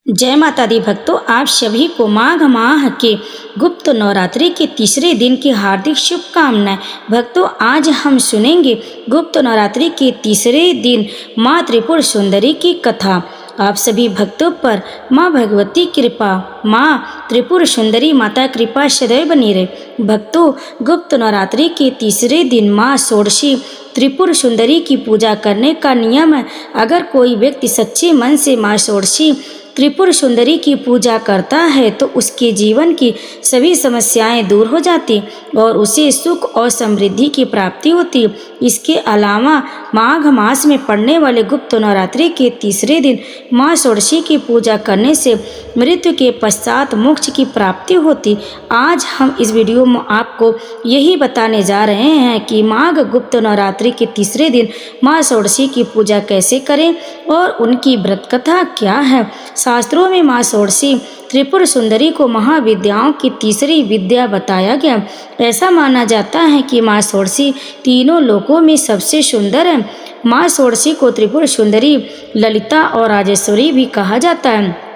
जय माता दी भक्तों, आप सभी को माघ माह के गुप्त नवरात्रि के तीसरे दिन की हार्दिक शुभकामनाएं। भक्तों, आज हम सुनेंगे गुप्त नवरात्रि के तीसरे दिन माँ त्रिपुर सुंदरी की कथा। आप सभी भक्तों पर माँ भगवती कृपा, माँ त्रिपुर सुंदरी माता कृपा सदैव बनी रहे। भक्तों, गुप्त नवरात्रि के तीसरे दिन माँ षोडशी त्रिपुर सुंदरी की पूजा करने का नियम है। अगर कोई व्यक्ति सच्चे मन से माँ षोडशी त्रिपुर सुंदरी की पूजा करता है तो उसके जीवन की सभी समस्याएं दूर हो जाती और उसे सुख और समृद्धि की प्राप्ति होती। इसके अलावा माघ मास में पड़ने वाले गुप्त नवरात्रि के तीसरे दिन माँ षोडशी की पूजा करने से मृत्यु के पश्चात मोक्ष की प्राप्ति होती। आज हम इस वीडियो में आपको यही बताने जा रहे हैं कि माघ गुप्त नवरात्रि के तीसरे दिन माँ षोडशी की पूजा कैसे करें और उनकी व्रत कथा क्या है। शास्त्रों में माँ षोडशी त्रिपुर सुंदरी को महाविद्याओं की तीसरी विद्या बताया गया। ऐसा माना जाता है कि माँ षोडशी तीनों लोकों में सबसे सुंदर है। माँ षोडशी को त्रिपुर सुंदरी, ललिता और राजेश्वरी भी कहा जाता है।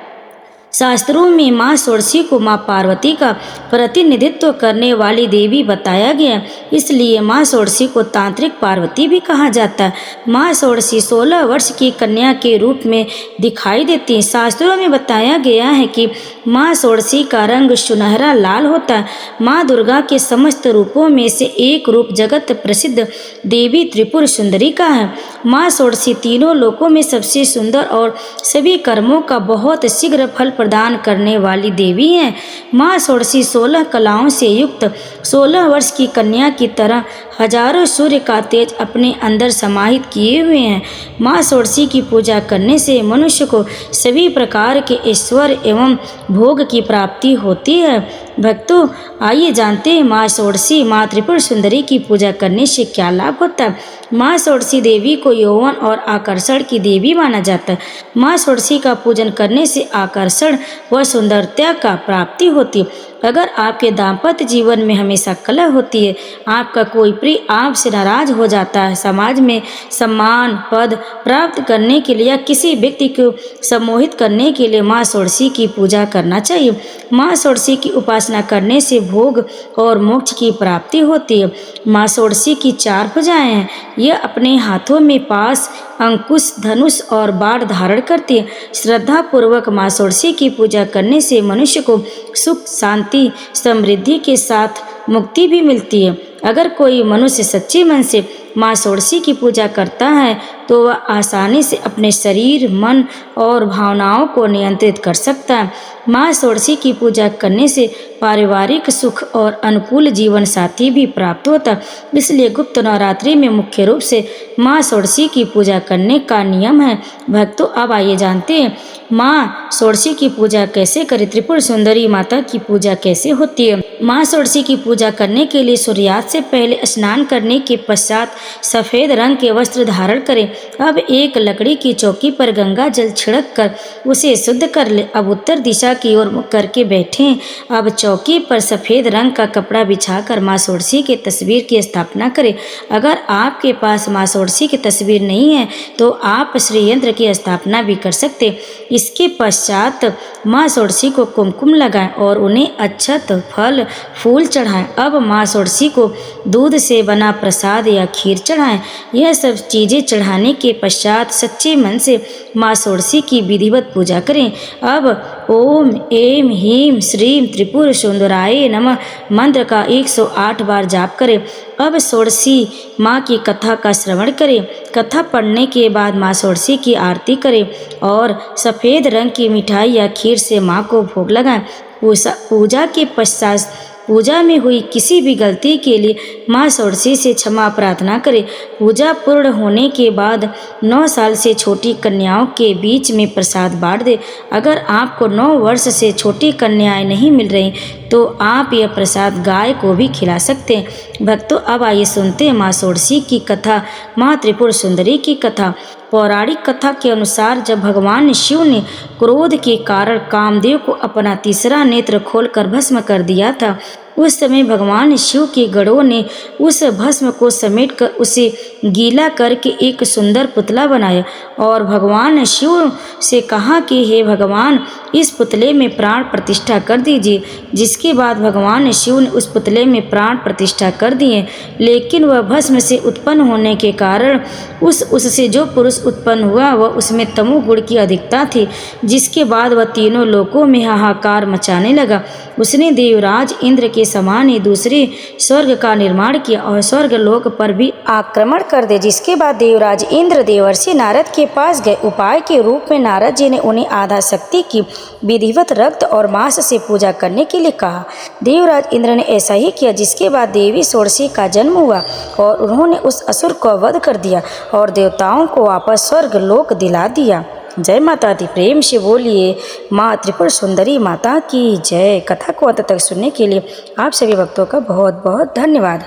शास्त्रों में माँ षोडशी को माँ पार्वती का प्रतिनिधित्व करने वाली देवी बताया गया, इसलिए माँ षोडशी को तांत्रिक पार्वती भी कहा जाता है। माँ षोडशी 16 वर्ष की कन्या के रूप में दिखाई देती है। शास्त्रों में बताया गया है कि माँ षोडशी का रंग सुनहरा लाल होता है। माँ दुर्गा के समस्त रूपों में से एक रूप जगत प्रसिद्ध देवी त्रिपुर सुंदरी का है। माँ षोडशी तीनों लोकों में सबसे सुंदर और सभी कर्मों का बहुत शीघ्र फल प्रदान करने वाली देवी हैं। माँ षोडशी 16 कलाओं से युक्त 16 वर्ष की कन्या की तरह हजारों सूर्य का तेज अपने अंदर समाहित किए हुए हैं। माँ षोडशी की पूजा करने से मनुष्य को सभी प्रकार के ऐश्वर्य एवं भोग की प्राप्ति होती है। भक्तों, आइए जानते हैं माँ षोडशी माँ त्रिपुर सुंदरी की पूजा करने से क्या लाभ होता है। माँ षोडशी देवी को यौवन और आकर्षण की देवी माना जाता है। माँ षोडशी का पूजन करने से आकर्षण व सुंदरता का प्राप्ति होती है। अगर आपके दाम्पत्य जीवन में हमेशा कलह होती है, आपका कोई प्रिय आपसे नाराज हो जाता है, समाज में सम्मान पद प्राप्त करने के लिए या किसी व्यक्ति को सम्मोहित करने के लिए माँ षोडशी की पूजा करना चाहिए। माँ षोडशी की उपासना करने से भोग और मोक्ष की प्राप्ति होती है। माँ षोडशी की 4 भुजाएं हैं। यह अपने हाथों में पास, अंकुश, धनुष और बाण धारण करती है। श्रद्धा पूर्वक माँ षोडशी की पूजा करने से मनुष्य को सुख, शांति, समृद्धि के साथ मुक्ति भी मिलती है। अगर कोई मनुष्य सच्चे मन से माँ षोडशी की पूजा करता है तो वह आसानी से अपने शरीर, मन और भावनाओं को नियंत्रित कर सकता है। माँ षोडशी की पूजा करने से पारिवारिक सुख और अनुकूल जीवन साथी भी प्राप्त होता है। इसलिए गुप्त नवरात्रि में मुख्य रूप से माँ षोडशी की पूजा करने का नियम है। भक्तों, अब आइए जानते हैं माँ षोडशी की पूजा कैसे करें। त्रिपुर सुंदरी माता की पूजा कैसे होती है। माँ षोडशी की पूजा करने के लिए सूर्यास्त से पहले स्नान करने के पश्चात सफ़ेद रंग के वस्त्र धारण करें। अब एक लकड़ी की चौकी पर गंगा जल छिड़क कर उसे शुद्ध कर ले। अब उत्तर दिशा की ओर मुख करके बैठें। अब चौकी पर सफ़ेद रंग का कपड़ा बिछाकर माँ षोडशी की तस्वीर की स्थापना करें। अगर आपके पास माँ षोडशी की तस्वीर नहीं है तो आप श्री यंत्र की स्थापना भी कर सकते। इसके पश्चात माँ षोडशी को कुमकुम लगाएं और उन्हें अक्षत, फल, फूल चढ़ाएं। अब माँ षोडशी को दूध से बना प्रसाद या खीर चढ़ाएं। यह सब चीज़ें चढ़ाने के पश्चात सच्चे मन से माँ षोडशी की विधिवत पूजा करें। अब ओम ऐं ह्रीं श्रीं त्रिपुर सुंदराय नमः मंत्र का 108 बार जाप करें। अब षोडशी माँ की कथा का श्रवण करें। कथा पढ़ने के बाद माँ षोडशी की आरती करें और सफ़ेद रंग की मिठाई या खीर से माँ को भोग लगाएं। पूजा के पश्चात पूजा में हुई किसी भी गलती के लिए माँ षोडशी से क्षमा प्रार्थना करें। पूजा पूर्ण होने के बाद 9 साल से छोटी कन्याओं के बीच में प्रसाद बांट दें। अगर आपको 9 वर्ष से छोटी कन्याएं नहीं मिल रही तो आप यह प्रसाद गाय को भी खिला सकते हैं। भक्तों, अब आइए सुनते हैं माँ षोडशी की कथा, माँ त्रिपुर सुंदरी की कथा। पौराणिक कथा के अनुसार जब भगवान शिव ने क्रोध के कारण कामदेव को अपना तीसरा नेत्र खोलकर भस्म कर दिया था उस समय भगवान शिव के गणों ने उस भस्म को समेटकर उसे गीला करके एक सुंदर पुतला बनाया और भगवान शिव से कहा कि हे भगवान, इस पुतले में प्राण प्रतिष्ठा कर दीजिए। जिसके बाद भगवान शिव ने उस पुतले में प्राण प्रतिष्ठा कर दिए, लेकिन वह भस्म से उत्पन्न होने के कारण उससे जो पुरुष उत्पन्न हुआ वह उसमें तमोगुण की अधिकता थी, जिसके बाद वह तीनों लोकों में हाहाकार मचाने लगा। उसने देवराज इंद्र के समान ही दूसरे स्वर्ग का निर्माण किया और स्वर्ग लोक पर भी आक्रमण कर दे। जिसके बाद देवराज इंद्र देवर्षि नारद के पास गए। उपाय के रूप में नारद जी ने उन्हें आधा शक्ति की विधिवत रक्त और मांस से पूजा करने के लिए कहा। देवराज इंद्र ने ऐसा ही किया, जिसके बाद देवी षोडशी का जन्म हुआ और उन्होंने उस असुर को वध कर दिया और देवताओं को वापस स्वर्ग लोक दिला दिया। जय माता दी। प्रेम से बोलिए माँ त्रिपुर सुंदरी माता की जय। कथा को अंत तक सुनने के लिए आप सभी भक्तों का बहुत बहुत धन्यवाद।